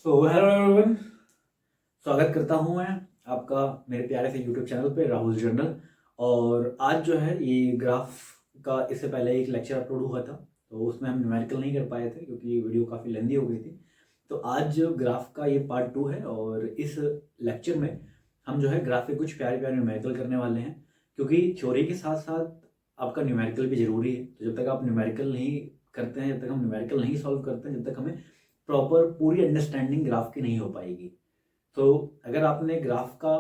Hello everyone, स्वागत करता हूं मैं आपका मेरे प्यारे से यूट्यूब चैनल पे राहुल जर्नल। और आज जो है ये ग्राफ का इससे पहले एक लेक्चर अपलोड हुआ था, तो उसमें हम न्यूमेरिकल नहीं कर पाए थे क्योंकि वीडियो काफ़ी लेंदी हो गई थी। तो आज ग्राफ का ये पार्ट 2 है और इस लेक्चर में हम जो है ग्राफ के कुछ प्यारे प्यारे न्यूमेरिकल करने वाले हैं, क्योंकि थ्योरी के साथ साथ आपका न्यूमेरिकल भी ज़रूरी है। तो जब तक आप न्यूमेरिकल नहीं करते हैं, जब तक हम न्यूमेरिकल नहीं सॉल्व करते हैं, जब तक हमें प्रॉपर पूरी अंडरस्टैंडिंग ग्राफ की नहीं हो पाएगी। तो अगर आपने ग्राफ का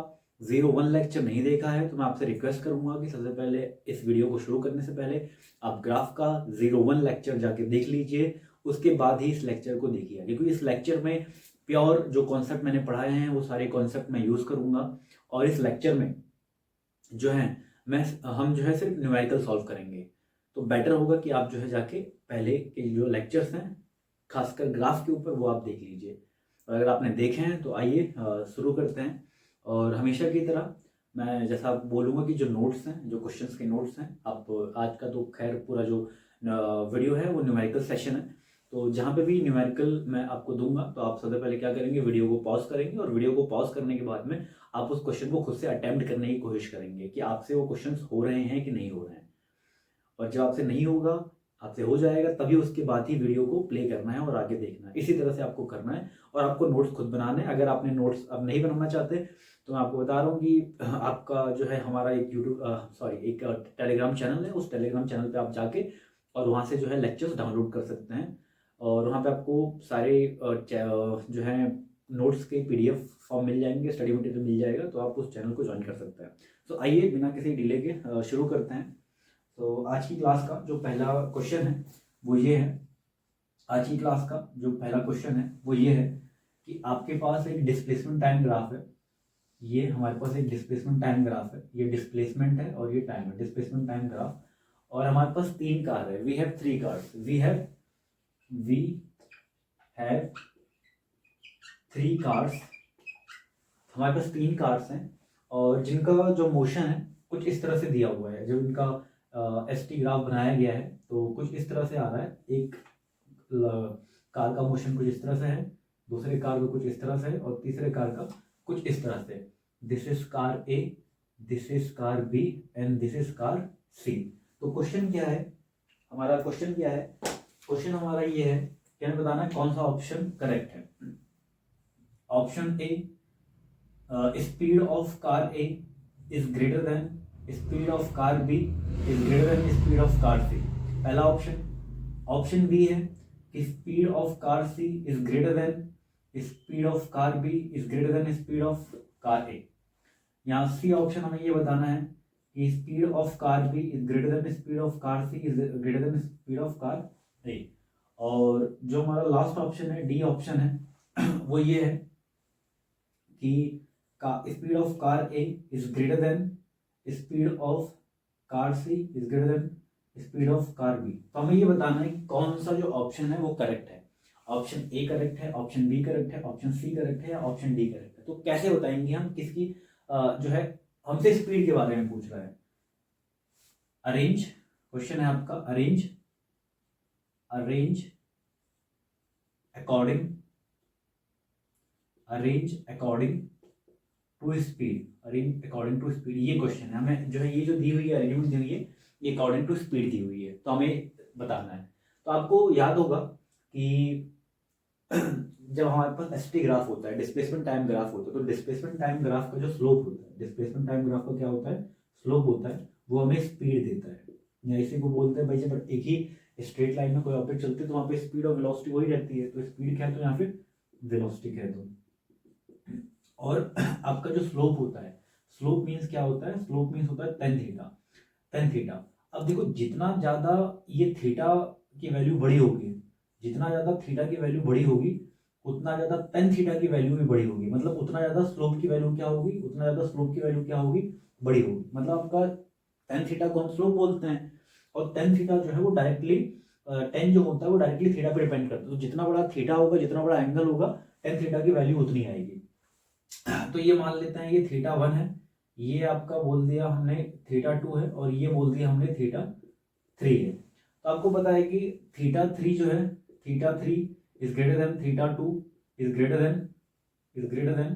01 लेक्चर नहीं देखा है तो मैं आपसे रिक्वेस्ट करूंगा कि सबसे पहले इस वीडियो को शुरू करने से पहले आप ग्राफ का 01 लेक्चर जाके देख लीजिए, उसके बाद ही इस लेक्चर को देखिए, क्योंकि इस लेक्चर में प्योर जो कॉन्सेप्ट मैंने पढ़ाए हैं वो सारे कॉन्सेप्ट मैं यूज़ करूंगा। और इस लेक्चर में जो है हम जो है सिर्फ न्यूमेरिकल सॉल्व करेंगे। तो बेटर होगा कि आप जो है जाके पहले के जो लेक्चर्स हैं खासकर ग्राफ के ऊपर वो आप देख लीजिए। और अगर आपने देखे हैं तो आइए शुरू करते हैं। और हमेशा की तरह मैं जैसा बोलूँगा कि जो नोट्स हैं, जो क्वेश्चंस के नोट्स हैं, आप आज का तो खैर पूरा जो वीडियो है वो न्यूमेरिकल सेशन है। तो जहाँ पे भी न्यूमेरिकल मैं आपको दूंगा तो आप सबसे पहले क्या करेंगे, वीडियो को पॉज करेंगे और वीडियो को पॉज करने के बाद में आप उस क्वेश्चन को खुद से अटेम्प्ट करने की कोशिश करेंगे कि आपसे वो क्वेश्चंस हो रहे हैं कि नहीं हो रहे हैं। और जब आपसे नहीं होगा, आपसे हो जाएगा, तभी उसके बाद ही वीडियो को प्ले करना है और आगे देखना है। इसी तरह से आपको करना है और आपको नोट्स खुद बनाने हैं। अगर आपने नोट्स अब नहीं बनाना चाहते तो मैं आपको बता रहा हूँ कि आपका जो है हमारा एक एक टेलीग्राम चैनल है, उस टेलीग्राम चैनल पे आप जाके और वहाँ से जो है लेक्चर्स डाउनलोड कर सकते हैं। और वहाँ पे आपको सारे जो है नोट्स के PDF फॉर्म मिल जाएंगे, स्टडी मटेरियल मिल जाएगा, तो आप उस चैनल को ज्वाइन कर सकते हैं। तो आइए बिना किसी डिले के शुरू करते हैं। तो आज की क्लास का जो पहला क्वेश्चन है वो ये है। आज की क्लास का जो पहला क्वेश्चन है वो ये है कि आपके पास एक डिस्प्लेसमेंट टाइम ग्राफ है। ये हमारे पास एक डिस्प्लेसमेंट टाइम ग्राफ है, ये डिस्प्लेसमेंट है और ये टाइम है, डिस्प्लेसमेंट टाइम ग्राफ। और हमारे पास 3 कार है, we have 3 cars, we have 3 cars. हमारे पास 3 कार्स हैं और जिनका जो मोशन है कुछ इस तरह से दिया हुआ है। जब इनका ST ग्राफ बनाया गया है तो कुछ इस तरह से आ रहा है। एक कार का मोशन कुछ इस तरह से है, दूसरे कार का कुछ इस तरह से है और तीसरे कार का कुछ इस तरह से। This is car A, this is car B and this is car C। तो क्वेश्चन क्या है, हमारा क्वेश्चन क्या है, क्वेश्चन हमारा ये है कि हमें बताना है कौन सा ऑप्शन करेक्ट है। Option A, speed of car A is greater than speed of car B is greater than speed of car C, पहला ऑप्शन। ऑप्शन बी है कि speed of car C is greater than speed of car B is greater than speed of car A। यहाँ C option हमें ये बताना है कि speed of car B is greater than speed of car C is greater than speed of car A। और जो हमारा last option है, डी ऑप्शन है, वो ये है कि speed of car A is greater than speed of car C is greater than speed of car B। तो हमें ये बताना है कि कौन सा जो ऑप्शन है वो करेक्ट है। ऑप्शन ए करेक्ट है, ऑप्शन बी करेक्ट है, ऑप्शन सी करेक्ट है या ऑप्शन डी करेक्ट है। तो कैसे बताएंगे हम किसकी जो है हमसे स्पीड के बारे में पूछ रहा है। अरेंज क्वेश्चन है आपका, arrange according to speed, arrange according to speed, ये क्वेश्चन है। हमें जो है ये जो दी हुई है अरेंजमेंट दी हुई है ये अकॉर्डिंग टू स्पीड दी हुई है, तो हमें बताना है। तो आपको याद होगा कि जब हमारे पास एसटी ग्राफ होता है, डिस्प्लेसमेंट टाइम ग्राफ होता है, तो डिस्प्लेसमेंट टाइम ग्राफ का जो स्लोप होता है, डिस्प्लेसमेंट टाइम ग्राफ का क्या होता है, स्लोप होता है, वो हमें स्पीड देता है। या इसी को बोलते हैं भाई जब एक ही स्ट्रेट लाइन में कोई ऑब्जेक्ट चलती है तो वहाँ पे स्पीड और वेलोसिटी वही रहती है, तो स्पीड क्या है तो यहाँ पे वेलोसिटी कह दो। और आपका जो स्लोप होता है, स्लोप मीन्स क्या होता है, स्लोप मीन्स होता है टेन थीटा। अब देखो जितना ज्यादा ये थीटा की वैल्यू बड़ी होगी, जितना ज्यादा थीटा की वैल्यू बड़ी होगी उतना ज्यादा टेन थीटा की वैल्यू भी बड़ी होगी। मतलब उतना ज्यादा स्लोप की वैल्यू क्या होगी, उतना ज्यादा स्लोप की वैल्यू क्या होगी, बड़ी होगी। मतलब आपका टेन थीटा को हम स्लोप बोलते हैं और टेन थीटा जो है वो डायरेक्टली टेन जो होता है वो डायरेक्टली थीटा पे डिपेंड करता है। तो जितना बड़ा थीटा होगा, जितना बड़ा एंगल होगा, टेन थीटा की वैल्यू उतनी आएगी। तो ये मान लेते हैं ये थीटा 1 है, ये आपका बोल दिया हमने थीटा 2 है और ये बोल दिया हमने थीटा 3 है। तो आपको पता है कि थीटा 3 जो है, theta 3 is greater than theta 2 is greater than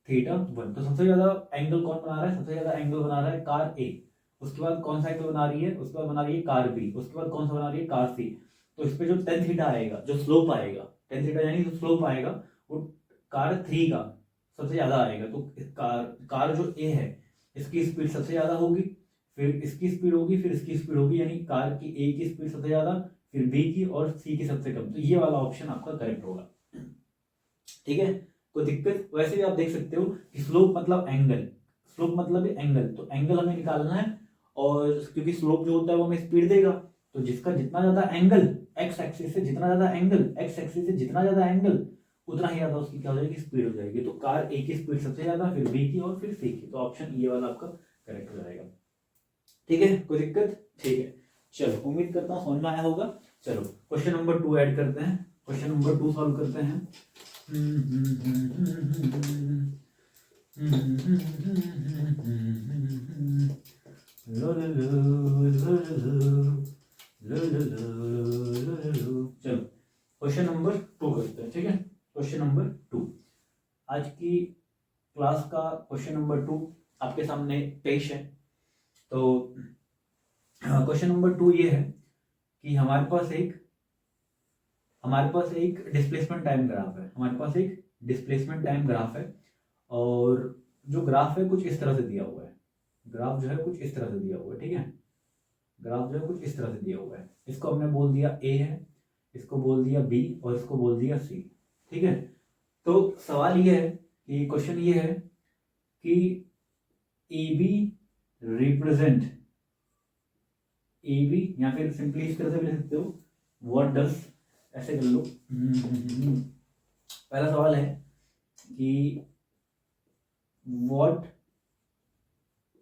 theta 1। तो सबसे ज्यादा एंगल कौन बना रहा है? सबसे ज्यादा एंगल बना रहा है कार ए। उसके बाद कौन सा एंगल बना रही है? उसके बाद बना रही है कार बी। उसके बाद कौन सा बना रही है? कार सी। तो इस पे जो टेन थीटा आएगा, जो स्लोप आएगा, टेन थीटा यानी जो स्लोप आएगा वो कार 3 का सबसे ज्यादा आएगा। तो कार जो ए है इसकी स्पीड सबसे ज्यादा होगी, फिर इसकी स्पीड होगी, फिर इसकी स्पीड होगी, यानी कार की ए की स्पीड सबसे ज्यादा, फिर बी की और सी की सबसे कम। तो ये वाला ऑप्शन आपका करेक्ट होगा। ठीक है, कोई दिक्कत? वैसे भी आप देख सकते हो कि स्लोप मतलब एंगल, स्लोप मतलब एंगल, तो एंगल हमें निकालना है। और क्योंकि स्लोप जो होता है वो हमें स्पीड देगा, तो जिसका जितना ज्यादा एंगल एक्स एक्सिस से जितना ज्यादा एंगल एक्स एक्सिस से जितना ज्यादा एंगल उतना ही ज्यादा उसकी क्या हो जाएगी? स्पीड हो जाएगी। तो कार ए की स्पीड सबसे ज्यादा, फिर बी की और फिर सी की। तो ऑप्शन ये वाला आपका करेक्ट हो जाएगा। ठीक है, कोई दिक्कत? ठीक है, चलो उम्मीद करता हूँ समझ में आया होगा। चलो क्वेश्चन नंबर 2 ऐड करते हैं, क्वेश्चन नंबर 2 सॉल्व करते हैं। चलो क्वेश्चन नंबर 2 करते हैं। ठीक है, क्वेश्चन नंबर 2 आज की क्लास का क्वेश्चन नंबर 2 आपके सामने पेश है। तो क्वेश्चन नंबर 2 ये है कि हमारे पास एक डिस्प्लेसमेंट टाइम ग्राफ है, हमारे पास एक डिस्प्लेसमेंट टाइम ग्राफ है। और जो ग्राफ है कुछ इस तरह से दिया हुआ है, ग्राफ जो है कुछ इस तरह से दिया हुआ है। ठीक है, ग्राफ जो है कुछ इस तरह से दिया हुआ है। इसको हमने बोल दिया ए है, इसको बोल दिया बी और इसको बोल दिया सी। ठीक है, तो सवाल ये है कि क्वेश्चन ये है कि A B represent, A B या फिर सिंपली इस तरह से भी लिख सकते हो, व्हाट डज, ऐसे कर लो। पहला सवाल है कि what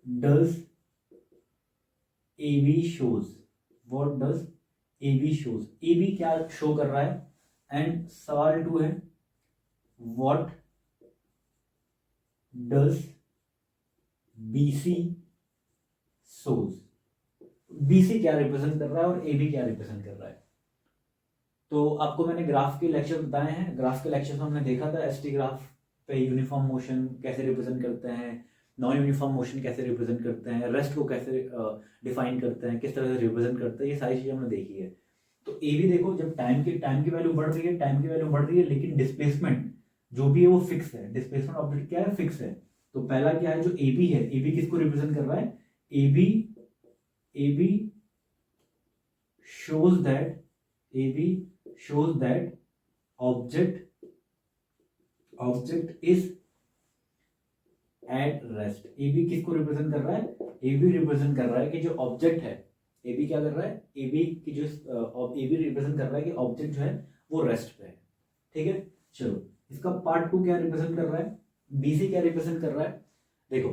does A B shows, what does A B shows, A B क्या शो कर रहा है। एंड सवाल 2 है what does B C shows, B C क्या रिप्रेजेंट कर रहा है और ए बी क्या रिप्रेजेंट कर रहा है। तो आपको मैंने ग्राफ के लेक्चर बताए हैं, ग्राफ के लेक्चर में हमने देखा था एसटी ग्राफ पे यूनिफॉर्म मोशन कैसे रिप्रेजेंट करते हैं, नॉन यूनिफॉर्म मोशन कैसे रिप्रेजेंट करते हैं, रेस्ट को कैसे डिफाइन करते हैं, किस तरह से रिप्रेजेंट करते हैं, ये सारी चीजें हमने देखी है। तो ए भी देखो, जब टाइम की वैल्यू बढ़ रही है, टाइम की वैल्यू बढ़ रही है, लेकिन डिस्प्लेसमेंट जो भी है वो फिक्स है, डिस्प्लेसमेंट ऑब्जेक्ट क्या है? फिक्स है। तो पहला क्या है, जो ए बी है, ए बी किसको रिप्रेजेंट कर रहा है? A B shows that AB shows that object is at rest। AB किसको रिप्रेजेंट कर रहा है? AB रिप्रेजेंट कर रहा है कि जो ऑब्जेक्ट है, AB क्या कर रहा है? AB की जो AB रिप्रेजेंट कर रहा है कि ऑब्जेक्ट जो है वो रेस्ट पे है। ठीक है, चलो इसका पार्ट 2 क्या रिप्रेजेंट कर रहा है? BC क्या रिप्रेजेंट कर रहा है? देखो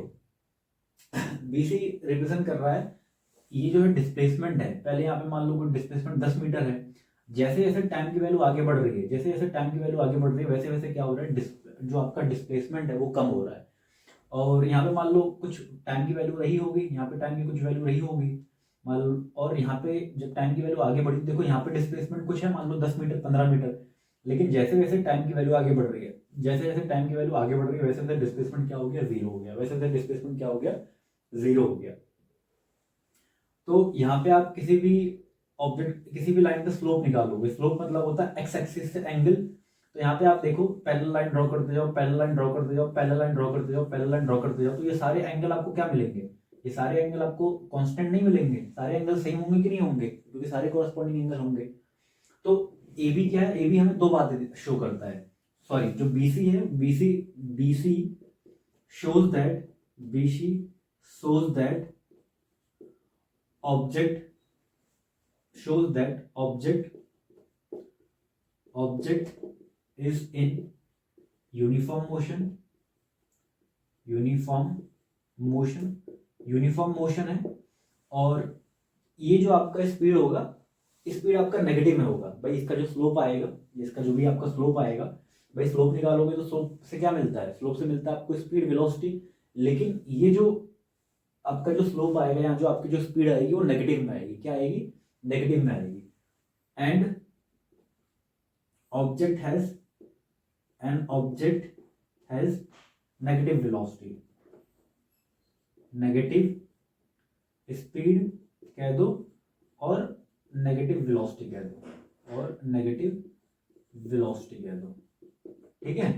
BC रिप्रेजेंट कर रहा है, ये जो है डिस्प्लेसमेंट है। पहले यहाँ पे मान लो कोई डिस्प्लेसमेंट 10 मीटर है, जैसे जैसे टाइम की वैल्यू आगे बढ़ रही है, जैसे जैसे टाइम की वैल्यू आगे बढ़ रही है, वैसे वैसे क्या हो रहा है? जो आपका डिस्प्लेसमेंट है वो कम हो रहा है। और यहाँ पे मान लो कुछ टाइम की वैल्यू रही होगी, यहाँ पे टाइम की कुछ वैल्यू रही होगी मान लो, और यहाँ पे जब टाइम की वैल्यू आगे बढ़ी, देखो यहाँ पे डिस्प्लेसमेंट कुछ है मान लो 10 मीटर 15 मीटर, लेकिन जैसे जैसे टाइम की वैल्यू आगे बढ़ रही है, जैसे जैसे टाइम की वैल्यू आगे बढ़ रही है, वैसे वैसे डिस्प्लेसमेंट क्या हो गया? 0 हो गया। वैसे वैसे डिस्प्लेसमेंट क्या हो गया? 0 हो गया। तो यहाँ पे आप किसी भी ऑब्जेक्ट, किसी भी लाइन का स्लोप निकालोगे, स्लोप मतलब होता है एक्स एक्सिस से एंगल। तो यहाँ पे आप देखो पैरेलल लाइन ड्रॉ करते जाओ, पैरेलल लाइन ड्रॉ करते जाओ, पैरेलल लाइन ड्रॉ करते जाओ, पैरेलल लाइन ड्रॉ करते जाओ, तो ये सारे एंगल आपको क्या मिलेंगे? ये सारे एंगल आपको कांस्टेंट नहीं मिलेंगे, सारे एंगल सेम होंगे कि नहीं होंगे? क्योंकि सारे कॉरस्पॉन्डिंग एंगल होंगे। तो ए बी क्या है? ए बी हमें 2 बातें शो करता है, सॉरी जो BC है, BC shows that object is in uniform motion है। और ये जो आपका स्पीड होगा, स्पीड आपका नेगेटिव में होगा भाई। इसका जो स्लोप आएगा, इसका जो भी आपका स्लोप आएगा भाई, स्लोप निकालोगे तो स्लोप से क्या मिलता है? स्लोप से मिलता है आपको स्पीड, वेलोसिटी। लेकिन ये जो आपका जो स्लोप आएगा या जो आपकी जो स्पीड आएगी वो नेगेटिव में आएगी। क्या आएगी? नेगेटिव में आएगी। And object an object has negative velocity, negative speed कह दो और नेगेटिव वेलोसिटी कह दो, और नेगेटिव वेलोसिटी कह दो, ठीक है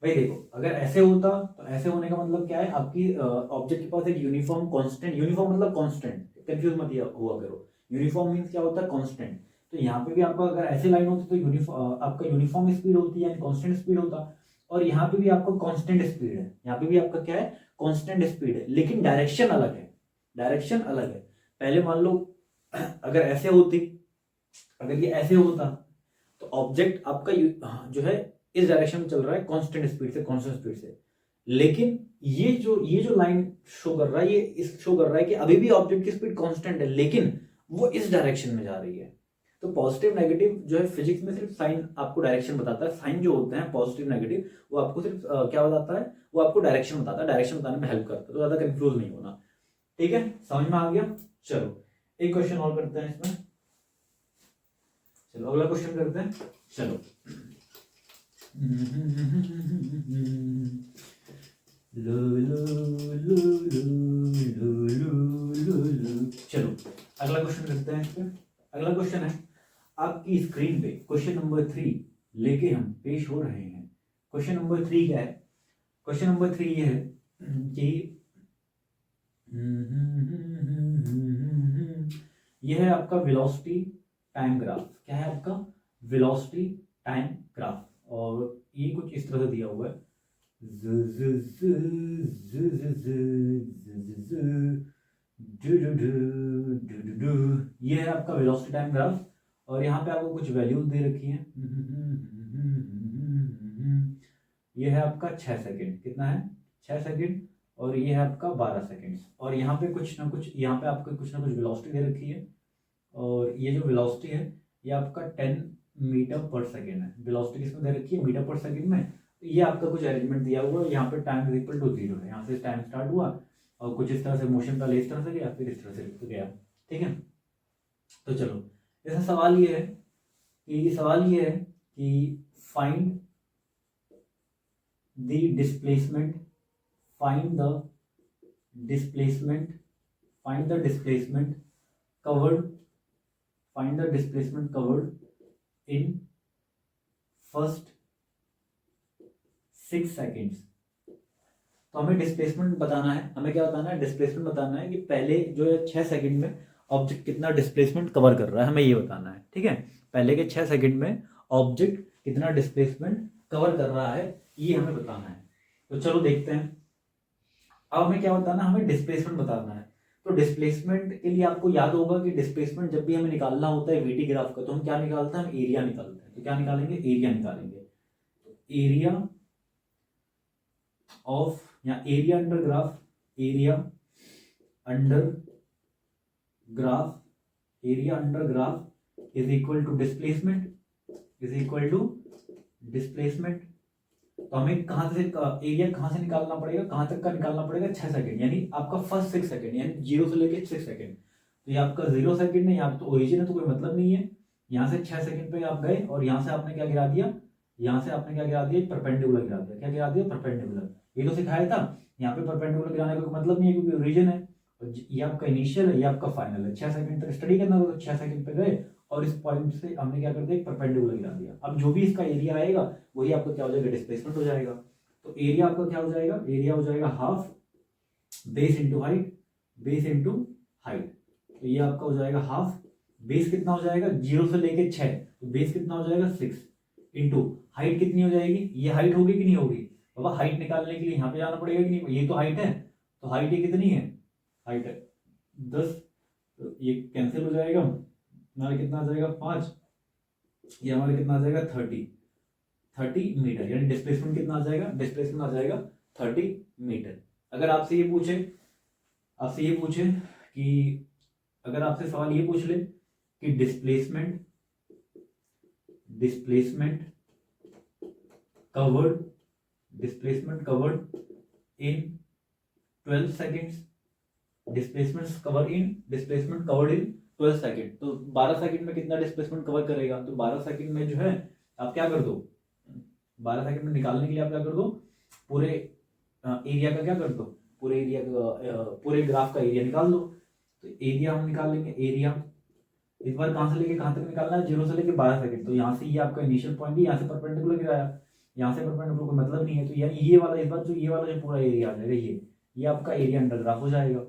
भाई। देखो अगर ऐसे होता तो ऐसे होने का मतलब क्या है, आपकी ऑब्जेक्ट के पास एक यूनिफॉर्म कांस्टेंट, यूनिफॉर्म मतलब कांस्टेंट, कंफ्यूज मत हुआ करो। यूनिफॉर्म मींस क्या होता है, कांस्टेंट। तो यहाँ पे भी आपका अगर ऐसे लाइन होती तो आपका यूनिफॉर्म स्पीड होती है, यानी कांस्टेंट स्पीड होता। और यहाँ पे भी आपका कांस्टेंट स्पीड है, यहाँ पे भी आपका क्या है, कांस्टेंट स्पीड है, लेकिन डायरेक्शन अलग है, डायरेक्शन अलग है। पहले मान लो अगर ऐसे होती, अगर ये ऐसे होता तो ऑब्जेक्ट आपका जो है इस डायरेक्शन में चल रहा है कांस्टेंट स्पीड से, कांस्टेंट स्पीड से। लेकिन ये जो लाइन शो कर रहा है, ये इस शो कर रहा है कि अभी भी ऑब्जेक्ट की स्पीड कांस्टेंट है, लेकिन वो इस डायरेक्शन में जा रही है। तो पॉजिटिव नेगेटिव जो है फिजिक्स में सिर्फ साइन आपको डायरेक्शन बताता है। साइन जो होते हैं पॉजिटिव नेगेटिव, वो आपको सिर्फ क्या बताता है, वो आपको डायरेक्शन बताता है, डायरेक्शन बताने में हेल्प करता है। तो ज्यादा कंफ्यूज नहीं होना, ठीक है, समझ में आ गया। चलो एक क्वेश्चन और करते हैं इसमें, चलो अगला क्वेश्चन करते हैं। चलो चलो अगला क्वेश्चन करते हैं इसमें। अगला क्वेश्चन है आपकी स्क्रीन पे क्वेश्चन नंबर 3 लेके हम पेश हो रहे हैं। क्वेश्चन नंबर 3 क्या है, क्वेश्चन नंबर 3 ये है कि यह है आपका वेलोसिटी टाइम ग्राफ। क्या है आपका, वेलोसिटी टाइम ग्राफ, और ये कुछ इस तरह से दिया हुआ है, ये है आपका वेलोसिटी टाइम ग्राफ। और यहाँ पे आपको कुछ वैल्यूज दे रखी हैं। ये है आपका 6 सेकेंड, कितना है, 6 सेकेंड, और ये है आपका 12 सेकेंड। और यहाँ पे कुछ ना कुछ, यहाँ पे आपको कुछ ना कुछ वेलोसिटी दे रखी है, और ये जो वेलोसिटी है ये आपका 10 मीटर पर सेकेंड है। वेलोसिटी किसमें दे रखी है, मीटर पर सेकेंड में। तो ये आपका कुछ अरेंजमेंट दिया हुआ है, यहाँ पे टाइम इज इक्वल टू 0 है, यहाँ से टाइम स्टार्ट हुआ और कुछ इस तरह से मोशन पहले इस तरह से गया, फिर इस तरह से गया, ठीक है। तो चलो इसमें सवाल ये है कि find the displacement, find the displacement covered in first 6 seconds. तो हमें डिस्प्लेसमेंट बताना है, हमें क्या बताना है, डिस्प्लेसमेंट बताना है कि पहले जो है 6 सेकंड में ऑब्जेक्ट कितना डिस्प्लेसमेंट कवर कर रहा है, हमें ये बताना है, ठीक है। पहले के 6 सेकंड में ऑब्जेक्ट कितना डिस्प्लेसमेंट कवर कर रहा है, ये हमें बताना है। तो चलो देखते हैं। अब हमें क्या बताना है, हमें डिस्प्लेसमेंट बताना है। तो डिस्प्लेसमेंट के लिए आपको याद होगा कि डिस्प्लेसमेंट जब भी हमें निकालना होता है वीटी ग्राफ का, तो हम क्या निकालते हैं, हम एरिया निकालते हैं। तो क्या निकालेंगे, एरिया निकालेंगे। तो एरिया ऑफ, या area under graph, area under graph is equal to displacement, तो हमें कहां से एरिया कहां से निकालना पड़ेगा, कहां तक का निकालना पड़ेगा, 6 सेकंड, यानी आपका फर्स्ट 6 सेकंड, यानी 0 से लेके 6 सेकंड। तो ये आपका 0 सेकंड है, यहाँ पे तो ओरिजिन है तो कोई मतलब नहीं है। यहाँ से 6 सेकंड पे आप गए और यहाँ से आपने क्या गिरा दिया, परपेंडिकुलर गिरा दिया। क्या गिरा दिया, परपेंडिकुलर। ये तो सिखाया था, यहाँ पे परपेंडिकुलर गिराने का कोई मतलब नहीं है क्योंकि ओरिजिन है। ये आपका इनिशियल है, ये आपका फाइनल है। 6 सेकंड तक स्टडी करना तो 6 सेकंड पे गए और इस पॉइंट से हमने क्या कर दिया, परपेंडिकुलर गिरा दिया। अब जो भी इसका एरिया आएगा वही आपका क्या हो जाएगा, डिस्प्लेसमेंट हो जाएगा। तो एरिया आपका क्या हो जाएगा, एरिया हो जाएगा हाफ बेस इंटू हाइट, तो ये आपका हो जाएगा हाफ, बेस कितना हो जाएगा 0 से लेके 6, तो बेस कितना हो जाएगा 6 इंटू हाइट कितनी हो जाएगी, ये हाइट होगी कि नहीं होगी बाबा, हाइट निकालने के लिए यहाँ पे जाना पड़ेगा कि नहीं, ये तो हाइट है, तो हाइट ये कितनी है, हाइट है 10, तो ये कैंसिल हो जाएगा, हमारा कितना आ जाएगा 5, ये हमारा कितना आ जाएगा 30 मीटर, यानी डिस्प्लेसमेंट कितना आ जाएगा, डिस्प्लेसमेंट आ जाएगा 30 मीटर। अगर आपसे ये पूछे कि अगर आपसे सवाल ये पूछ ले कि displacement covered in 12 seconds, displacement covered in 12 second, तो 12 सेकेंड में कितना डिस्प्लेसमेंट कवर करेगा, तो 12 सेकेंड में जो है आप क्या कर दो, 12 सेकंड में निकालने के लिए आप क्या कर दो, पूरे एरिया का क्या कर दो, पूरे एरिया का पूरे ग्राफ का एरिया निकाल दो। तो एरिया हम निकाल लेंगे, एरिया इस बार कहाँ से लेके कहाँ तक निकालना है, 0 से लेके 12 सेकंड। तो यहाँ से ये आपका इनिशियल पॉइंट है, यहाँ से परपेंडिकुलर गिराया, यहाँ से परपेंडिकुलर कोई मतलब नहीं है, तो यानी ये वाला इस बार जो ये वाला जो पूरा एरिया आ जाएगा, ये आपका एरिया अंडर ग्राफ हो जाएगा।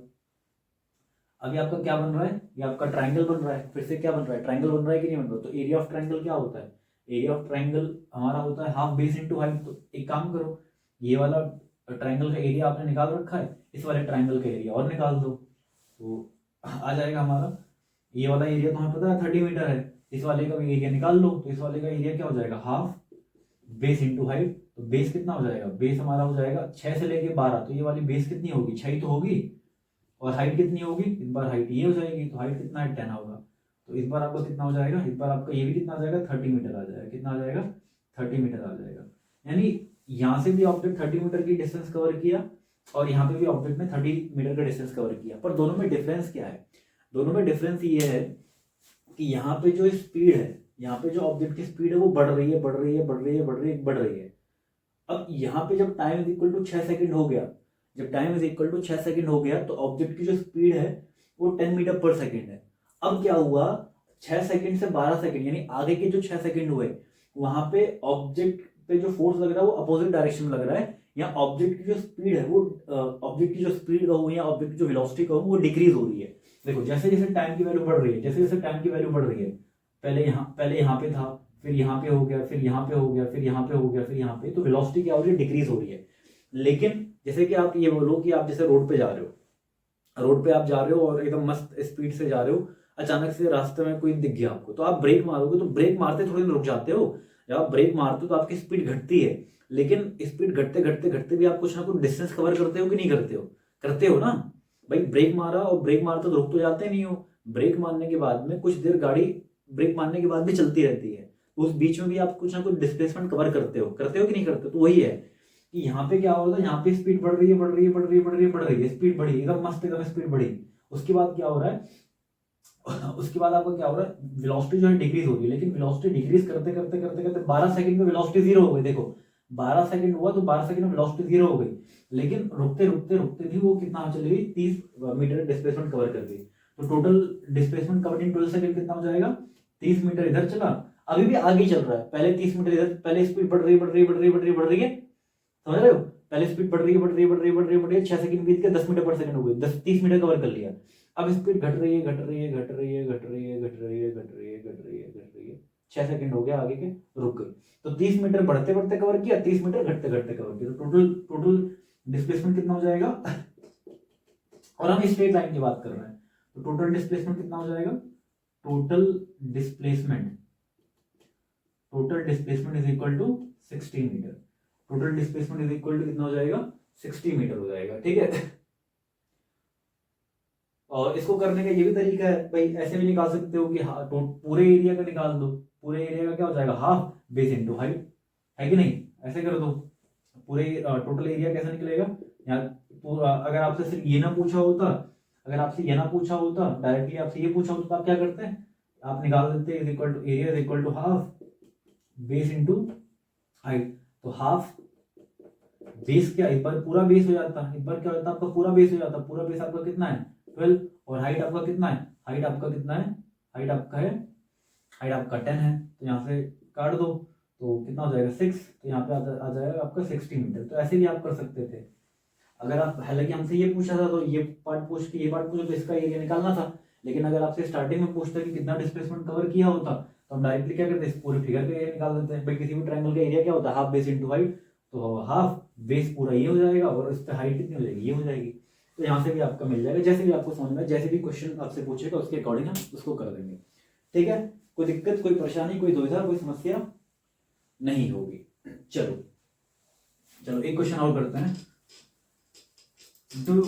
अभी आपका क्या बन रहा है, ये आपका ट्राइंगल बन रहा है, फिर से क्या बन रहा है, ट्राइंगल बन रहा है कि नहीं बन रहा। तो एरिया ऑफ ट्राइंगल क्या होता है, एरिया ऑफ ट्राइंगल हमारा होता है हाफ बेस इंटू हाइट। तो एक काम करो, ये वाला ट्राइंगल का एरिया आपने निकाल रखा है, इस वाले ट्राइंगल का एरिया और निकाल दो, तो आ जाएगा हमारा, ये वाला एरिया तो हमें पता है 30 मीटर है, इस वाले का भी एरिया निकाल लो, तो इस वाले का एरिया क्या हो जाएगा, हाफ बेस इंटू हाइट। तो बेस कितना हो जाएगा, बेस हमारा हो जाएगा 6 से लेके 12, तो ये वाली बेस कितनी होगी, 6 ही तो होगी, और हाइट कितनी होगी, इस बार हाइट ये हो जाएगी, तो हाइट कितना है 10 होगा। तो इस बार आपका कितना हो जाएगा, इस बार आपका ये भी कितना आ जाएगा, 30 मीटर आ जाएगा, कितना आ जाएगा, 30 मीटर आ जाएगा। यानी यहाँ से भी ऑब्जेक्ट 30 मीटर की डिस्टेंस कवर किया, और यहाँ पे भी ऑब्जेक्ट ने 30 मीटर का डिस्टेंस कवर किया। पर दोनों में डिफरेंस क्या है, दोनों में डिफरेंस ये है कि यहाँ पे जो स्पीड है, यहाँ पे जो ऑब्जेक्ट की स्पीड है वो बढ़ रही है, बढ़ रही है, बढ़ रही है, बढ़ रही है, बढ़ रही है। अब यहाँ पे जब time is equal to 6 second हो गया, जब time is equal to 6 second हो गया, तो ऑब्जेक्ट की जो स्पीड है वो 10 मीटर पर सेकंड है। अब क्या हुआ, 6 सेकंड से 12 सेकंड, यानी आगे के जो 6 सेकंड हुए, वहां पे ऑब्जेक्ट पे जो फोर्स लग रहा है वो अपोजिट डायरेक्शन में लग रहा है, या ऑब्जेक्ट की जो स्पीड है वो ऑब्जेक्ट की जो स्पीड कहूँ या ऑब्जेक्ट की जो वेलोसिटी कहूँ वो डिक्रीज हो रही है। देखो जैसे जैसे टाइम की वैल्यू बढ़ रही है, जैसे जैसे टाइम की वैल्यू बढ़ रही है, पहले यहाँ पे था, फिर यहाँ पे हो गया, फिर यहाँ पे हो गया, फिर यहाँ पे हो गया, फिर यहाँ पे, तो वेलोसिटी क्या हो रही है, डिक्रीज हो रही है। लेकिन जैसे कि आप ये बोलो कि आप जैसे रोड पे जा रहे हो, रोड पे आप जा रहे हो और एकदम मस्त स्पीड से जा रहे हो, अचानक से रास्ते में कोई दिख गया आपको, तो आप ब्रेक मारोगे, तो ब्रेक मारते थोड़ी देर रुक जाते हो, जब आप ब्रेक मारते हो तो आपकी स्पीड घटती है, लेकिन स्पीड घटते घटते घटते भी आप कुछ ना कुछ डिस्टेंस कवर करते हो कि नहीं करते हो, करते हो ना भाई। ब्रेक मारा और ब्रेक मारते तो रुक तो जाते नहीं हो, ब्रेक मारने के बाद में कुछ देर गाड़ी ब्रेक मारने के बाद भी चलती रहती है, तो उस बीच में भी आप कुछ ना कुछ डिस्प्लेसमेंट कवर करते हो कि नहीं करते। तो वही है कि यहाँ पे क्या होगा, यहाँ पे स्पीड बढ़ रही है, बढ़ रही है, बढ़ रही है, बढ़ रही है, बढ़ रही है, स्पीड बढ़ी एकदम मस्त, एकदम स्पीड बढ़ी। उसके बाद क्या हो रहा है, उसके बाद आपका क्या हो रहा है, वेलोसिटी जो है डिक्रीज हो रही है, लेकिन वेलोसिटी डिक्रीज करते करते करते करते 12 सेकंड में वेलोसिटी जीरो हो गई। देखो 12 सेकंड हुआ तो 12 सेकंड में वेलोसिटी जीरो हो गई, लेकिन रुकते रुकते रुकते भी वो कितना चली गई, 30 मीटर डिस्प्लेसमेंट कवर कर गई। तो total displacement cover in 12 second कितना हो जाएगा, 30 मीटर इधर चला, अभी भी आगे चल रहा है, पहले 30 मीटर इधर, पहले स्पीड बढ़ रही है, बढ़ रही है, बढ़ रही है, बढ़ रही है, बढ़ रही है, समझ रहे हो, पहले स्पीड बढ़ रही है, बढ़ रही है, बढ़ रही है, बढ़ रही है, बढ़ रही है, 6 सेकंड बीत के 10 मीटर पर सेकंड हो गई, 30 मीटर कवर कर लिया। अब स्पीड घट रही है, घट रही है, घट रही है, घट रही है, घट रही है, घट रही है, घट रही है, घट रही है, 6 सेकंड हो गया आगे के, रुक गई। तो 30 मीटर बढ़ते बढ़ते कवर किया, 30 मीटर घटते घटते कवर किया, तो टोटल टोटल डिस्प्लेसमेंट कितना हो जाएगा, और हम स्ट्रेट लाइन की बात कर रहे हैं, तो टोटल डिस्प्लेसमेंट कितना हो जाएगा, total displacement is equal to 60 metre, total displacement is equal to कितना हो जाएगा, 60 मीटर हो जाएगा, ठीक है। और इसको करने का ये भी तरीका है भाई, ऐसे भी निकाल सकते हो कि हाँ पूरे एरिया का निकाल दो, पूरे एरिया का क्या हो जाएगा, हाफ बेस इंटू हाइट, है कि नहीं, ऐसे कर दो, पूरे टोटल एरिया कैसे निकलेगा। अगर आपसे सिर्फ ये ना पूछा होता, अगर आपसे ये ना पूछा होता, डायरेक्टली आपसे ये पूछा होता तो आप क्या करते हैं, आप निकाल देते is equal to area is equal to half base into height. तो हाफ बेस क्या, एक बार पूरा बेस हो जाता, एक बार क्या होता आपका पूरा बेस हो जाता, पूरा बेस आपका कितना है 12, और हाइट आपका कितना है, हाइट आपका कितना है, हाइट आपका है, हाइट आपका 10 है, तो यहाँ से काट दो तो कितना हो जाएगा 6, तो यहाँ पे आ जाएगा आपका 60 मीटर। तो ऐसे भी आप कर सकते थे, अगर आप, हालांकि हमसे ये पूछा था तो ये पार्ट पूछ के ये पार्ट पूछो तो इसका एरिया निकालना था, लेकिन अगर आपसे स्टार्टिंग में पूछता कि कितना डिस्प्लेसमेंट कवर किया होता तो हम डायरेक्टली क्या करते हैं, पूरे फिगर का एरिया निकाल देते हैं भाई। किसी भी ट्रायंगल का एरिया क्या होता है, हाफ बेस इंटू हाइट, तो हाफ बेस पूरा ये हो जाएगा और इस पर हाइट कितनी हो जाएगी, ये हो जाएगी। तो यहाँ से भी आपका मिल जाएगा, जैसे भी आपको समझ में, जैसे भी क्वेश्चन आपसे पूछेगा उसके अकॉर्डिंग हम उसको कर देंगे, ठीक है। कोई दिक्कत, कोई परेशानी, कोई दुविधा, कोई समस्या नहीं होगी। चलो चलो एक क्वेश्चन और करते हैं। चलो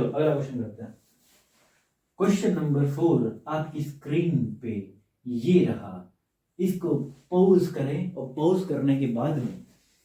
अगला क्वेश्चन करते हैं। क्वेश्चन नंबर 4 आपकी स्क्रीन पे ये रहा, इसको पॉज करें और पॉज करने के बाद में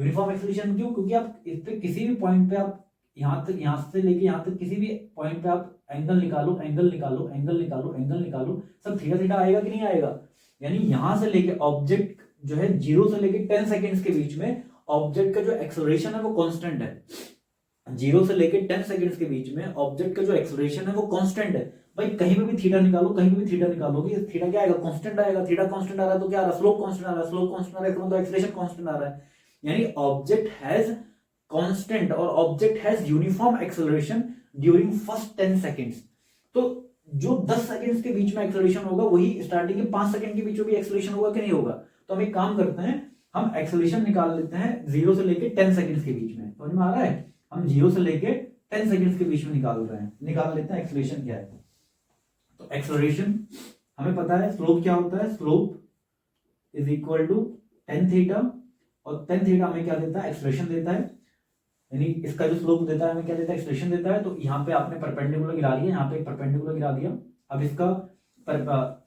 यूनिफॉर्म एक्सेलरेशन क्यों? क्योंकि आप इस पे किसी भी पॉइंट पे आप यहाँ से लेके यहाँ तक किसी भी पॉइंट पे आप एंगल निकालो, एंगल निकालो, एंगल निकालो, एंगल निकालो, सब थीटा थीटा आएगा कि नहीं आएगा? यानी यहां से लेके ऑब्जेक्ट जो है 0 से लेके 10 सेकेंड्स के बीच में ऑब्जेक्ट का जो एक्सेलरेशन है वो कांस्टेंट है। 0 से लेके 10 सेकेंड्स के बीच में ऑब्जेक्ट का जो एक्सेलरेशन है वो कांस्टेंट है। भाई कहीं पे भी थीटा निकालो, कहीं पे भी थीटा निकालोगे, थीटा क्या आएगा? कांस्टेंट आएगा। थीटा कांस्टेंट आ रहा है तो क्या आ रहा है? स्लोप कांस्टेंट आ रहा है। स्लोप कांस्टेंट आ रहा है तो एक्सेलरेशन कांस्टेंट आ रहा है। यानी ऑब्जेक्ट हैज कांस्टेंट और object has uniform acceleration during first 10 seconds. तो जो 10 सेकेंड्स के बीच में एक्सेलरेशन होगा वही स्टार्टिंग के 5 सेकंड के बीच में भी एक्सेलरेशन होगा कि नहीं होगा? तो हम एक काम करते हैं, हम एक्सेलरेशन निकाल लेते हैं 0 से लेके 10 सेकेंड्स के बीच में। समझ में आ रहा है? हम 0 से लेके 10 सेकेंड्स के बीच में निकाल लेते हैं एक्सेलरेशन क्या है। तो एक्सेलरेशन हमें पता है, स्लोप क्या होता है? Slope is equal to tan theta, और tan थीटा हमें क्या देता है? एक्सेलरेशन देता है। यानी इसका जो स्लोप देता है हमें क्या देता है? एक्सेलरेशन देता है। तो यहाँ पे आपने परपेंडिकुलर गिरा दिया, यहाँ पे एक परपेंडिकुलर गिरा दिया। अब इसका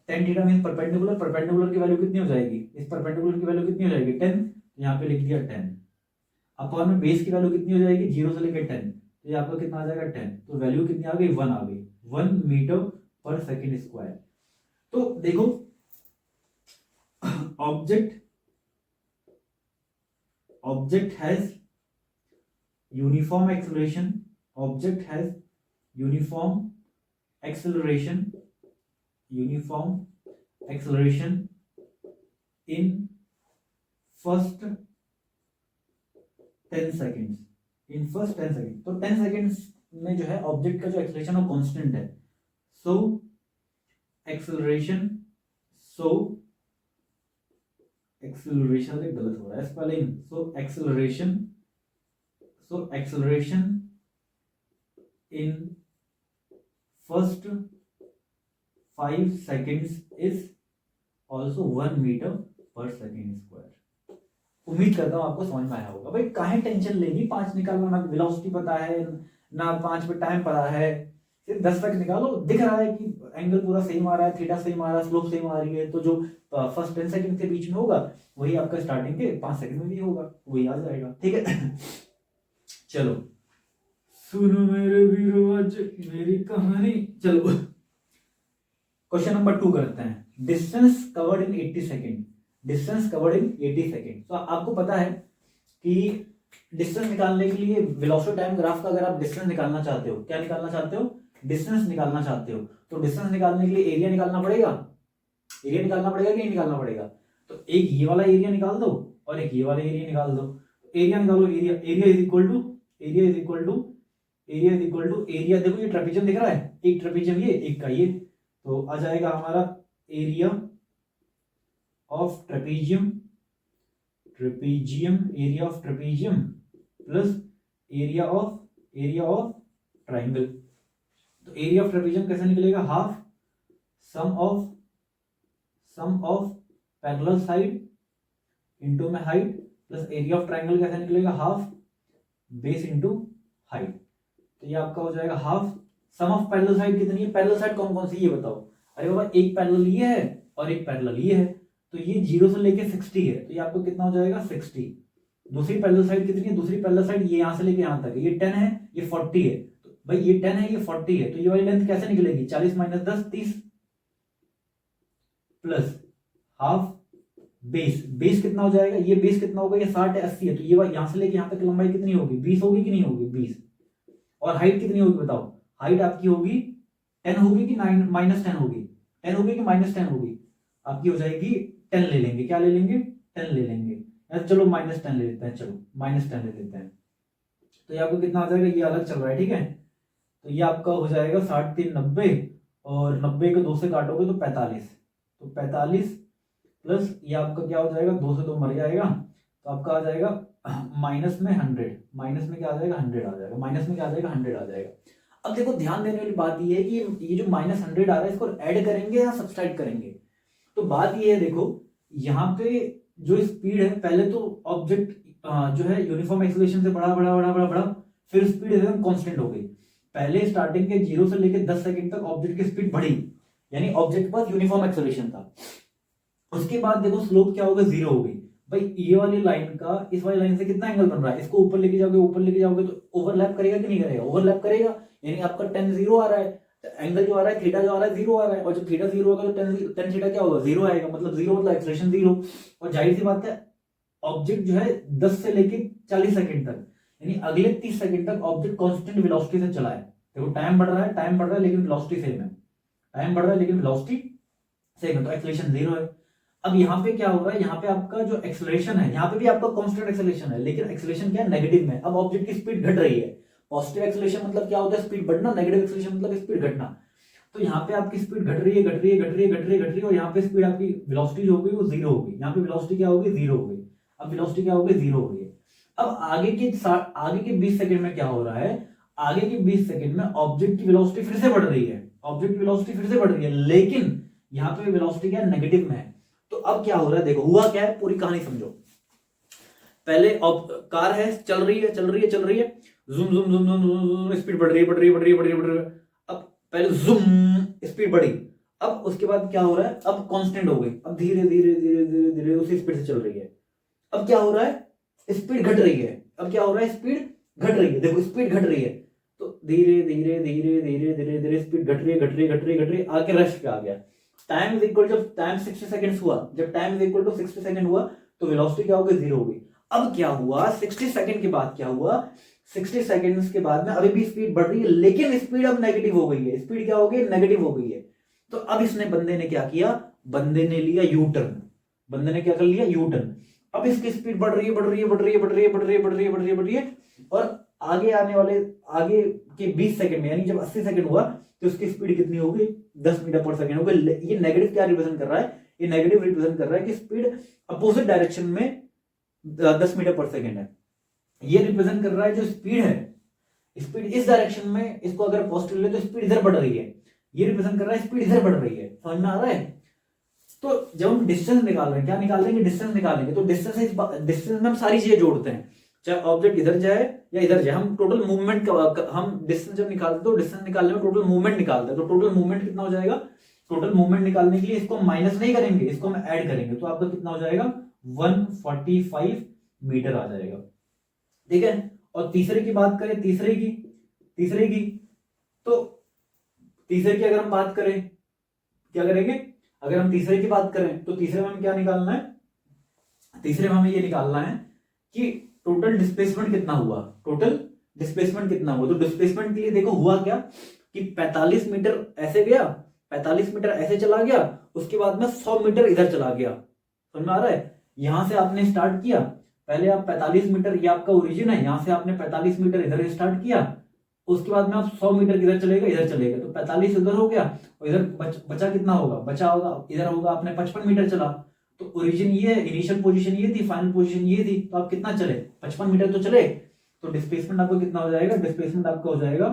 tan theta means perpendicular, perpendicular की वैल्यू कितनी हो जाएगी? इस परपेंडिकुलर की वैल्यू कितनी हो जाएगी? 10। तो यहाँ पे लिख दिया 10। अपॉन में बेस की वैल्यू कितनी हो जाएगी? 0 से लेकर 10। तो ये आपका कितना आ जाएगा? 10। तो वैल्यू कितनी आ गई? 1 आ गई। 1 मीटर पर सेकेंड स्क्वायर। तो देखो object has uniform acceleration, object has uniform acceleration in first 10 seconds, तो 10 seconds में जो है ऑब्जेक्ट का जो एक्सेलरेशन वो कांस्टेंट है। सो एक्सेलरेशन गलत हो रहा है spelling. So acceleration in first 5 seconds is also 1 meter per second square। उम्मीद करता हूं आपको समझ में आया होगा। भाई काहे टेंशन लेनी, 5 निकालना, ना वेलोसिटी पता है ना 5 पे टाइम पता है, सिर्फ 10 तक निकालो। दिख रहा है कि एंगल पूरा सेम आ रहा है, थीटा सेम आ रहा है, स्लोप सेम आ रही है, तो जो फर्स्ट 10 सेकंड के बीच में होगा वही आपका स्टार्टिंग के 5 सेकंड में भी होगा, वही आ जाएगा। ठीक है चलो सुनो मेरे वीरो आज मेरी कहानी। चलो क्वेश्चन नंबर 2 करते हैं। Distance covered in 80 second. तो आपको पता है कि डिस्टेंस निकालने के लिए वेलोसिटी टाइम ग्राफ का अगर आप डिस्टेंस निकालना चाहते हो, क्या निकालना चाहते हो? डिस्टेंस निकालना चाहते हो। तो डिस्टेंस निकालने के लिए एरिया निकालना पड़ेगा। कि नहीं निकालना पड़ेगा? तो एक ये वाला एरिया निकाल दो और एक ये वाला एरिया निकाल दो। एरिया निकालो, area is equal to area. देखो ये ट्रेपेजियम दिख रहा है, एक ट्रेपेजियम ये, एक का ये, तो आ जाएगा हमारा area of trapezium plus area of triangle. तो एरिया ऑफ ट्रेपेजियम कैसे निकलेगा? Half sum of parallel side into में height, plus area of triangle कैसे निकलेगा? Half base into height. तो ये आपका हो जाएगा half sum of parallel side कितनी है? पैरेलल साइड कौन कौन सी ये बताओ। अरे बाबा एक पैरेलल ये है और एक पैरेलल ये है, तो ये 0 से लेके 60 है, तो ये आपको कितना हो जाएगा? 60। दूसरी पैरेलल साइड कितनी है? दूसरी पैरेलल साइड ये यहां से लेके यहां तक है, ये 10 है, ये 40 है। तो भाई ये 10 है, ये 40 है, तो ये वाली लेंथ कैसे निकलेगी? 40 - 10 30 प्लस हाफ बेस कितना हो जाएगा? ये बेस कितना होगा? ये 60 है, 80 है, तो ये यहां से लेके यहां तक लंबाई कितनी होगी? 20 होगी कि नहीं होगी? 20। और हाइट कितनी होगी बताओ? हाइट आपकी होगी 10 होगी कि -10 होगी? 10 होगी कि -10 होगी? आपकी हो जाएगी 10 ले लेंगे। क्या ले लेंगे? 10 ले लेंगे। चलो -10 ले लेते हैं, चलो -10 ले लेते हैं। तो ये आपको कितना आ जाएगा? ये अलग चल रहा है, ठीक है। तो ये आपका हो जाएगा 60 3 90, और 90 को 2 से काटोगे तो 45। तो 45 प्लस ये आपका क्या हो जाएगा? 2 से 2 मर जाएगा, तो आपका आ जाएगा माइनस में 100। माइनस में क्या आ जाएगा? 100 आ जाएगा। माइनस में क्या आ जाएगा? 100 आ जाएगा। अब देखो ध्यान देने वाली बात ये है कि ये जो -100 आ रहा है इसको ऐड करेंगे या सब्सट्रैक्ट करेंगे? तो बात ये है, देखो यहाँ पे जो स्पीड है, पहले तो ऑब्जेक्ट जो है यूनिफॉर्म एक्सेलरेशन से बढ़ा, फिर स्पीड एकदम कांस्टेंट हो गई। पहले स्टार्टिंग के 0 से लेकर 10 सेकंड तक ऑब्जेक्ट की स्पीड बढ़ी, यानी ऑब्जेक्ट के पास यूनिफॉर्म एक्सेलरेशन था। उसके बाद देखो स्लोप क्या हो गया? 0 हो गई। भाई ये वाली लाइन का इस वाली लाइन से कितना एंगल बन रहा है, इसको ऊपर लेके जाओगे तो ओवरलैप करेगा कि नहीं करेगा, ओवरलैप करेगा, यानी आपका टेन जीरो आ रहा है, एंगल जो आ रहा है थीटा जो आ रहा है जीरो आ रहा है, और जब थीटा जीरो होगा तो टेन थीटा क्या होगा, जीरो आएगा, मतलब जीरो मतलब एक्सेलरेशन जीरो। और जाहिर सी बात है ऑब्जेक्ट जो है 10 से लेके 40 सेकंड तक, यानी अगले 30 सेकंड तक ऑब्जेक्ट कांस्टेंट वेलोसिटी से चला है। देखो टाइम बढ़ रहा है लेकिन वेलोसिटी सेम है, टाइम बढ़ रहा है लेकिन वेलोसिटी सेम है, तो एक्सेलरेशन जीरो है। अब यहाँ पे क्या हो रहा है, यहाँ पे आपका जो एक्सेलरेशन है, यहाँ पे भी आपका कांस्टेंट एक्सेलरेशन है, लेकिन एक्सेलरेशन क्या है, नेगेटिव में। अब ऑब्जेक्ट की स्पीड घट रही है, पॉजिटिव एक्सेलरेशन मतलब क्या होता है, स्पीड बढ़ना, नेगेटिव एक्सेलरेशन मतलब स्पीड घटना। तो यहाँ पे आपकी स्पीड घट रही है, और यहाँ पे स्पीड आपकी वेलोसिटी जो होगी वो जीरो होगी, यहाँ पे वेलोसिटी क्या होगी, जीरो होगी। अब वेलोसिटी क्या होगी, जीरो होगी। अब आगे के 20 सेकंड में क्या हो रहा है, आगे के 20 सेकंड में ऑब्जेक्ट की वेलोसिटी फिर से बढ़ रही है, लेकिन यहाँ पे वेलोसिटी क्या है, नेगेटिव में है। तो अब क्या हो रहा है, देखो हुआ क्या है, पूरी कहानी समझो। पहले कार है, चल रही है, zoom zoom zoom zoom zoom, speed बढ़ रही है। अब पहले जूम स्पीड बढ़ी, अब उसके बाद क्या हो रहा है, अब कांस्टेंट हो गई, अब धीरे धीरे उसी स्पीड से चल रही है। अब क्या हो रहा है, स्पीड घट रही है, देखो स्पीड घट रही है, तो धीरे धीरे स्पीड घट रही है, आके रेस्ट पे आ गया। टाइम इज इक्वल, जब टाइम 60 सेकंड्स हुआ, जब time is equal to 60 second हुआ, तो वेलोसिटी क्या होगी, जीरो होगी। अब क्या हुआ, 60 सेकंड के बाद क्या हुआ, 60 सेकंड्स के बाद में अभी भी स्पीड बढ़ रही है, लेकिन स्पीड अब नेगेटिव हो गई है, स्पीड क्या हो गई, नेगेटिव हो गई है। तो अब बंदे ने क्या किया, बंदे ने लिया यू टर्न, बंदे ने क्या कर लिया, यू टर्न। अब इसकी स्पीड बढ़ रही है, और आगे के 20 सेकंड में, यानी जब 80 सेकंड हुआ, तो उसकी स्पीड कितनी होगी, 10 मीटर पर सेकंड होगी। ये नेगेटिव क्या रिप्रेजेंट कर रहा है, ये नेगेटिव रिप्रेजेंट कर रहा है कि स्पीड अपोजिट डायरेक्शन में 10 मीटर पर सेकंड है। ये रिप्रेजेंट कर रहा है जो स्पीड है, स्पीड इस डायरेक्शन में, इसको अगर पॉजिटिव ले तो स्पीड इधर बढ़ रही है, ये रिप्रेजेंट कर रहा है स्पीड इधर बढ़ रही है। समझ में आ रहा है। तो जब हम डिस्टेंस निकाल रहे हैं, क्या निकालेंगे, डिस्टेंस निकालेंगे, तो डिस्टेंस में हम सारी चीजें जोड़ते हैं, चाहे ऑब्जेक्ट इधर जाए या इधर जाए, हम टोटल मूवमेंट हम डिस्टेंस जब निकालते हैं तो डिस्टेंस निकालने में टोटल मूवमेंट निकालते हैं। तो टोटल मूवमेंट कितना हो जाएगा, टोटल मूवमेंट निकालने के लिए इसको माइनस नहीं करेंगे, इसको हम ऐड करेंगे, तो आपका कितना हो जाएगा, 145 मीटर आ जाएगा। ठीक है। और तीसरे की बात करें, तीसरे की तो तीसरे की अगर हम बात करें, क्या करेंगे, अगर हम तीसरे की बात करें तो तीसरे में हमें क्या निकालना है, तीसरे में हमें ये निकालना है कि टोटल डिस्प्लेसमेंट कितना हुआ, तो डिस्प्लेसमेंट के लिए देखो हुआ क्या कि 45 मीटर ऐसे गया, 45 मीटर ऐसे चला गया, उसके बाद में 100 मीटर इधर चला गया। समझ में आ रहा है। यहां से आपने स्टार्ट किया, पहले आप 45 मीटर, ये आपका ओरिजिन है, यहां से आपने 45 मीटर इधर स्टार्ट किया, उसके बाद में आप 100 मीटर इधर चलेगा, तो 45 इधर हो गया, और इधर बचा कितना होगा, इधर होगा आपने 55 मीटर चला। तो ओरिजिन ये, इनिशियल पोजीशन ये थी, फाइनल पोजीशन ये थी, तो आप कितना चले, 55 मीटर तो चले। तो डिस्प्लेसमेंट आपको कितना हो जाएगा, डिस्प्लेसमेंट आपका हो जाएगा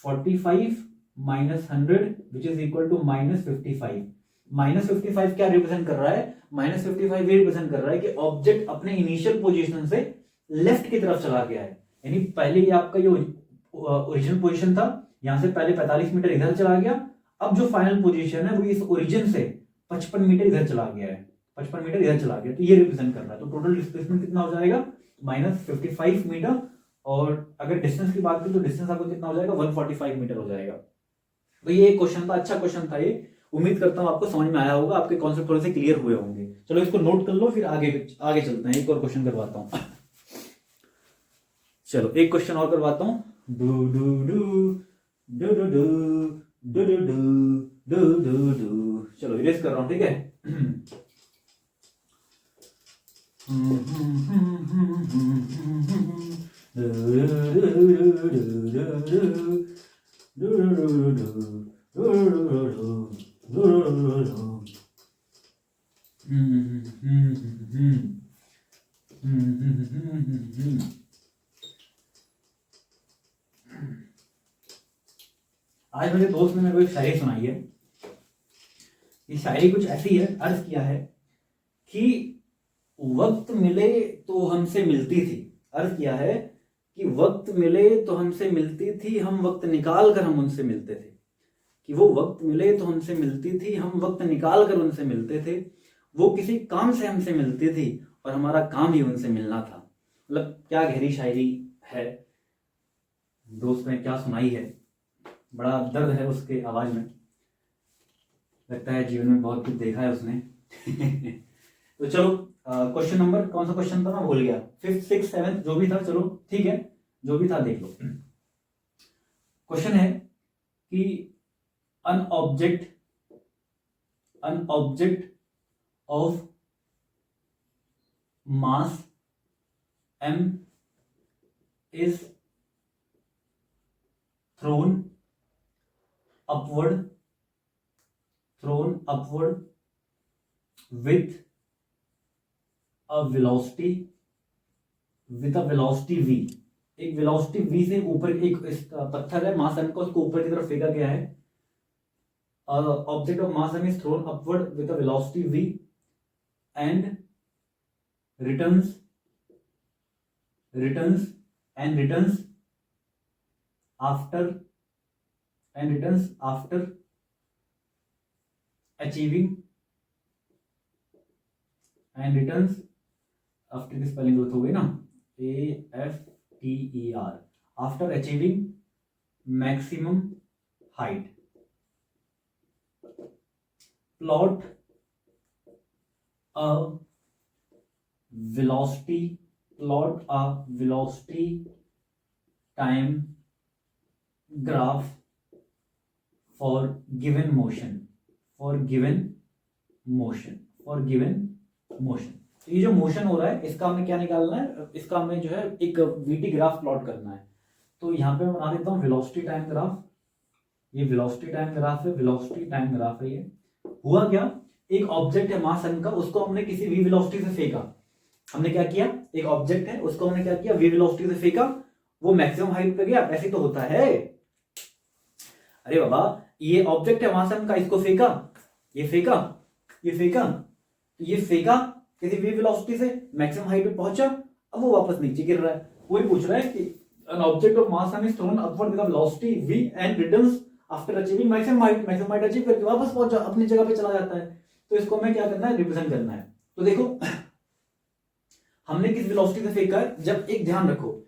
45 minus 100 which is equal to -55। -55 क्या रिप्रेजेंट कर रहा है, -55 ये रिप्रेजेंट कर रहा है कि ऑब्जेक्ट अपने इनिशियल पोजीशन से लेफ्ट की तरफ चला गया है, यानी पहले ये आपका ये ओरिजिनल पोजीशन था, यहां से पहले 45 मीटर इधर चला गया, अब जो फाइनल पोजीशन है वो इस ओरिजिन से 55 मीटर इधर चला गया है, 55 मीटर इधर चला गया, तो ये रिप्रेजेंट कर रहा है। तो टोटल डिस्प्लेसमेंट कितना हो जाएगा, -55 मीटर, और अगर डिस्टेंस की बात करें तो डिस्टेंस आपको कितना हो जाएगा, 145 मीटर हो जाएगा। तो ये क्वेश्चन था, अच्छा क्वेश्चन था ये, उम्मीद करता हूं आपको समझ में आया होगा, आपके कॉन्सेप्ट थोड़े से क्लियर हुए होंगे। चलो इसको नोट कर लो, फिर आगे चलते हैं, एक और क्वेश्चन करवाता हूं। चलो एक क्वेश्चन और करवाता हूं। चलो इरेज कर रहा हूं, ठीक है। आज मेरे दोस्त ने मेरे को एक शायरी सुनाई है। ये शायरी कुछ ऐसी है, अर्ज किया है कि वक्त मिले तो हमसे मिलती थी, अर्ज किया है कि वक्त मिले तो हमसे मिलती थी, हम वक्त निकाल कर हम उनसे मिलते थे, कि वो वक्त मिले तो हमसे मिलती थी, हम वक्त निकाल कर उनसे मिलते थे, वो किसी काम से हमसे मिलती थी और हमारा काम ही उनसे मिलना था। मतलब क्या गहरी शायरी है, दोस्त ने क्या सुनाई है, बड़ा दर्द है उसके आवाज में, लगता है जीवन में बहुत कुछ देखा है उसने। तो चलो क्वेश्चन नंबर कौन सा क्वेश्चन था मैं भूल गया, 5th 6th 7th जो भी था, चलो ठीक है जो भी था देख लो। क्वेश्चन है कि an object of mass m is thrown upward with a velocity v। एक वेलोसिटी v से ऊपर, एक पत्थर है मास m का, उसको ऊपर की तरफ फेंका गया है। Object of mass m is thrown upward with a velocity v and returns after achieving after की स्पेलिंग ग्रोथ हो गई ना, AFTER, after achieving maximum height, plot a velocity time graph for given motion। तो ये जो motion हो रहा है इसका हमें क्या निकालना है, इसका हमें जो है एक वीटी ग्राफ प्लॉट करना है। तो यहाँ पे मैं बना देता हूँ वेलोसिटी टाइम ग्राफ। ये वेलोसिटी टाइम ग्राफ है। ये हुआ क्या, एक ऑब्जेक्ट है मास m का, उसको हमने किसी v वेलोसिटी से फेंका। हमने क्या किया, एक ऑब्जेक्ट है उसको हमने क्या किया, v वेलोसिटी से फेंका, वो मैक्सिमम हाइट पे गया। ऐसे तो होता है, अरे बाबा ये ऑब्जेक्ट है मास m का, इसको फेंका, ये फेंका किसी v वेलोसिटी से, मैक्सिमम हाइट पे पहुंचा, अब वो वापस नीचे गिर रहा है। वही पूछ रहा है कि an object of mass m is thrown upward with a velocity v and returns after achieving maximum height achieve करके वापस पहुंचा, अपनी जगह पे चला जाता है। तो इसको हमें क्या करना है, रिप्रेजेंट करना है। तो देखो हमने किस वेलोसिटी से फेंका है, जब एक ध्यान रखो,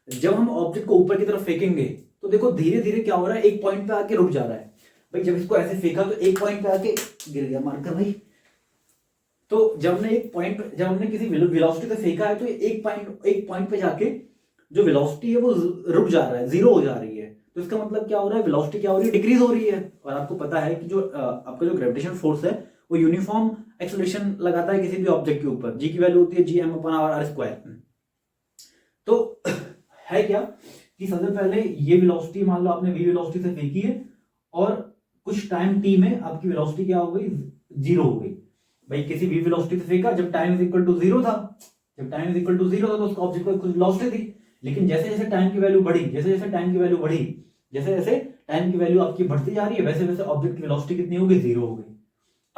जब हम ऑब्जेक्ट को ऊपर की तरफ फेंकेंगे तो देखो धीरे धीरे क्या हो रहा है, एक पॉइंट पे आके रुक जा रहा है। भाई जब इसको ऐसे फेंका तो एक पॉइंट पे आके गिर गया मारकर भाई। तो जब हमने किसी वेलोसिटी से फेंका है तो एक पॉइंट पे जाके जो वेलोसिटी है वो रुक जा रहा है, जीरो हो जा रही है। तो इसका मतलब क्या हो रहा है, वेलोसिटी क्या हो रही है, डिक्रीज हो रही है। और आपको पता है कि जो आपका जो ग्रेविटेशन फोर्स है वो यूनिफॉर्म एक्सेलरेशन लगाता है किसी भी ऑब्जेक्ट के ऊपर। जी की वैल्यू होती है gm/r²। तो है क्या कि सबसे पहले ये वेलोसिटी मान लो आपने v वेलोसिटी से फेंकी है और कुछ टाइम t में आपकी वेलोसिटी क्या हो गई, जीरो हो गई। भाई किसी v वेलोसिटी से फेंका जब time is equal to zero था, तो उसका ऑब्जेक्ट को कुछ वेलोसिटी थी। लेकिन जैसे जैसे टाइम की वैल्यू बढ़ी, जैसे जैसे टाइम की वैल्यू आपकी बढ़ती जा रही है, वैसे वैसे ऑब्जेक्ट की वेलोसिटी कितनी हो गई, जीरो हो गई।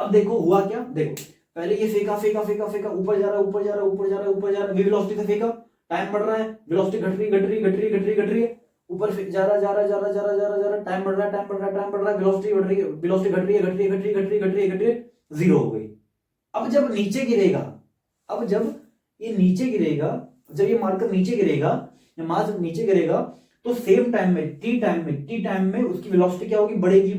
अब देखो हुआ क्या, देखो पहले ये फेंका ऊपर जा रहा है, v वेलोसिटी से फेंका, टाइम बढ़ रहा है, वेलोसिटी घट रही है, ऊपर जा रहा, टाइम बढ़ रहा है, वेलोसिटी घट रही है, जीरो हो गई। अब जब ये मार्कर नीचे गिरेगा, मास नीचे गिरेगा, तो सेम टाइम में टी टाइम में उसकी वेलोसिटी क्या होगी, बढ़ेगी।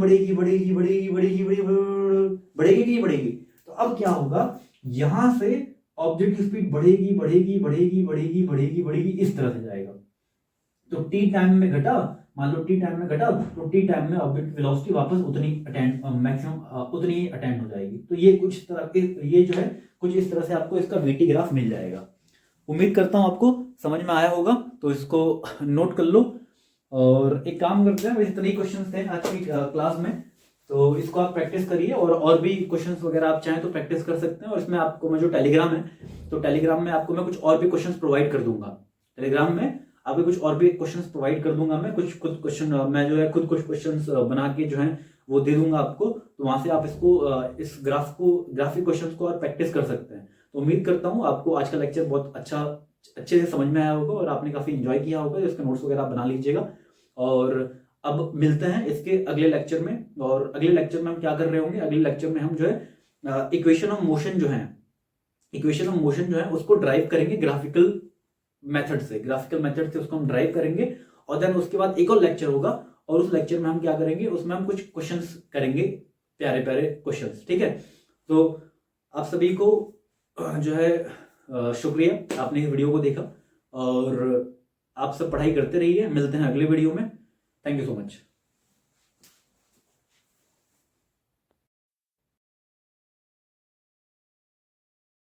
तो अब क्या होगा, यहां से ऑब्जेक्ट की स्पीड बढ़ेगी, इस तरह से जाएगा। तो टी टाइम में घटा, मान लो टी टाइम में घटा, तो टी टाइम में ऑब्जेक्ट की वेलोसिटी वापस उतनी अटेंड हो जाएगी। तो ये कुछ तरह के, ये जो है कुछ इस तरह से आपको इसका वीटी ग्राफ मिल जाएगा। उम्मीद करता हूं आपको समझ में आया होगा, तो इसको नोट कर लो। और एक काम करते हैं, इतने ही क्वेश्चंस थे आज की क्लास में, तो इसको आप प्रैक्टिस करिए। और भी क्वेश्चंस वगैरह आप चाहें तो प्रैक्टिस कर सकते हैं। और इसमें आपको मैं जो टेलीग्राम है, तो टेलीग्राम में आपको मैं कुछ और भी क्वेश्चंस प्रोवाइड कर दूंगा। टेलीग्राम में आपको कुछ और भी क्वेश्चंस प्रोवाइड कर दूंगा मैं, कुछ क्वेश्चन मैं जो है खुद कुछ क्वेश्चंस बना के जो है वो दे दूंगा आपको। तो वहां से आप इस ग्राफिक क्वेश्चंस को और प्रैक्टिस कर सकते हैं। तो उम्मीद करता हूँ आपको आज का लेक्चर बहुत अच्छे से समझ में आया होगा और आपने काफी एंजॉय किया होगा। इसके नोट्स वगैरह आप बना लीजिएगा। और अब मिलते हैं इसके अगले लेक्चर में। और अगले लेक्चर में हम क्या कर रहे होंगे, अगले लेक्चर में हम जो है इक्वेशन ऑफ मोशन जो है इक्वेशन ऑफ मोशन जो है उसको ड्राइव करेंगे ग्राफिकल मेथड से उसको हम ड्राइव करेंगे। और देन उसके बाद एक और लेक्चर होगा, और उस लेक्चर में हम क्या करेंगे, उसमें हम कुछ क्वेश्चंस करेंगे, प्यारे प्यारे क्वेश्चंस, ठीक है। तो आप सभी को जो है शुक्रिया, आपने इस वीडियो को देखा, और आप सब पढ़ाई करते रहिए। मिलते हैं अगले वीडियो में। Thank you so much.